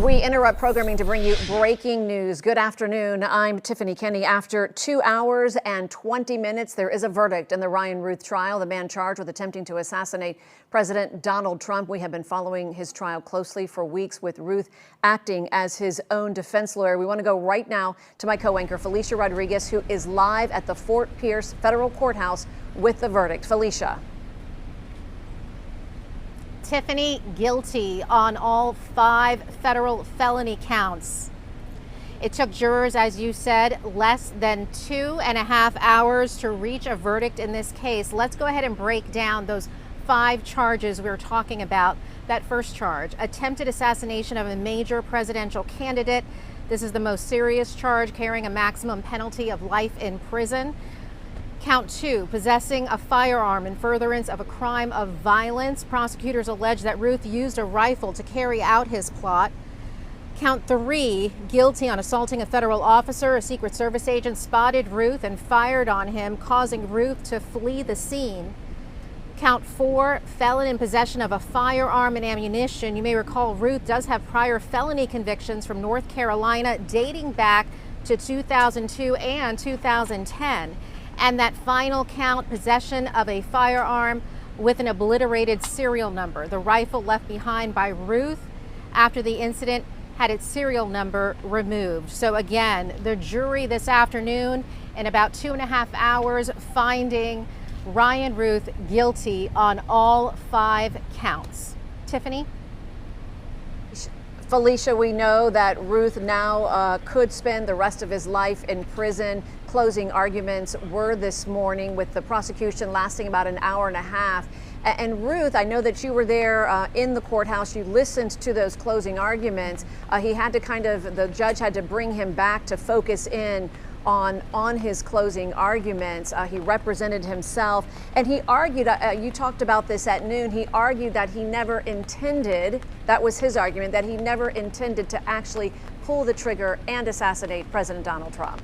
We interrupt programming to bring you breaking news. Good afternoon. I'm Tiffany Kenny. After 2 hours and 20 minutes, there is a verdict in the Ryan Ruth trial. The man charged with attempting to assassinate President Donald Trump. We have been following his trial closely for weeks, with Ruth acting as his own defense lawyer. We want to go right now to my co-anchor, Felicia Rodriguez, who is live at the Fort Pierce Federal Courthouse with the verdict. Felicia. Tiffany, guilty on all 5 federal felony counts. It took jurors, as you said, less than 2.5 hours to reach a verdict in this case. Let's go ahead and break down those 5 charges we were talking about. That first charge, attempted assassination of a major presidential candidate. This is the most serious charge, carrying a maximum penalty of life in prison. Count 2, possessing a firearm in furtherance of a crime of violence. Prosecutors allege that Ruth used a rifle to carry out his plot. Count 3, guilty on assaulting a federal officer. A Secret Service agent spotted Ruth and fired on him, causing Ruth to flee the scene. Count 4, felon in possession of a firearm and ammunition. You may recall Ruth does have prior felony convictions from North Carolina dating back to 2002 and 2010. And that final count, possession of a firearm with an obliterated serial number. The rifle left behind by Ruth after the incident had its serial number removed. So again, the jury this afternoon, in about 2.5 hours, finding Ryan Ruth guilty on all 5 counts. Tiffany? Felicia, we know that Ruth now could spend the rest of his life in prison. Closing arguments were this morning, with the prosecution lasting about an hour and a half. And Ruth, I know that you were there in the courthouse. You listened to those closing arguments. He had to the judge had to bring him back to focus in on his closing arguments. He represented himself, and he argued, you talked about this at noon, he argued that he never intended, that was his argument, that he never intended to actually pull the trigger and assassinate President Donald Trump.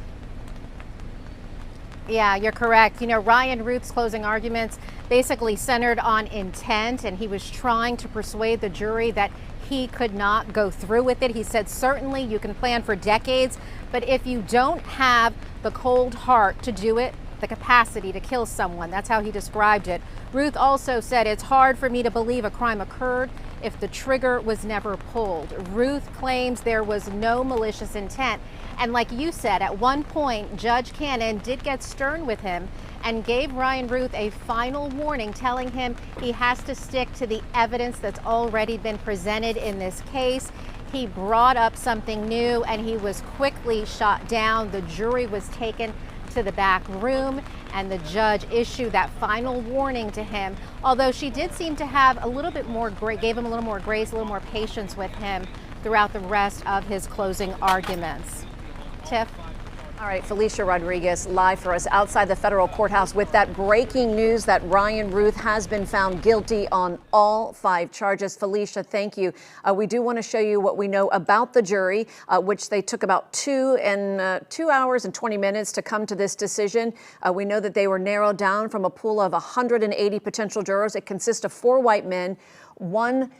Yeah, you're correct. You know, Ryan Ruth's closing arguments basically centered on intent, and he was trying to persuade the jury that he could not go through with it. He said, certainly you can plan for decades, but if you don't have the cold heart to do it, the capacity to kill someone, that's how he described it. Ruth also said, it's hard for me to believe a crime occurred if the trigger was never pulled. Ruth claims there was no malicious intent. And like you said, at one point, Judge Cannon did get stern with him and gave Ryan Ruth a final warning, telling him he has to stick to the evidence that's already been presented in this case. He brought up something new and he was quickly shot down. The jury was taken to the back room, and the judge issued that final warning to him, although she did seem to have a little bit more gave him a little more grace, a little more patience with him throughout the rest of his closing arguments. Tiff? All right, Felicia Rodriguez live for us outside the federal courthouse with that breaking news that Ryan Ruth has been found guilty on all 5 charges. Felicia, thank you. We do want to show you what we know about the jury, which they took about 2 hours and 20 minutes to come to this decision. We know that they were narrowed down from a pool of 180 potential jurors. It consists of 4 white men, 1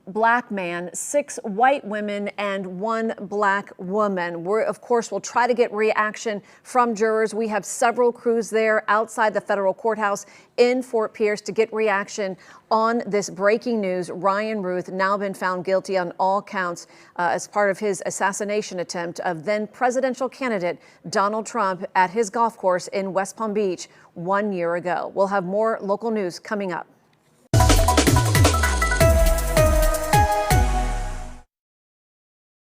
black man, 6 white women, and 1 black woman. Of course, we'll try to get reaction from jurors. We have several crews there outside the federal courthouse in Fort Pierce to get reaction on this breaking news. Ryan Ruth now been found guilty on all counts as part of his assassination attempt of then presidential candidate Donald Trump at his golf course in West Palm Beach 1 year ago. We'll have more local news coming up.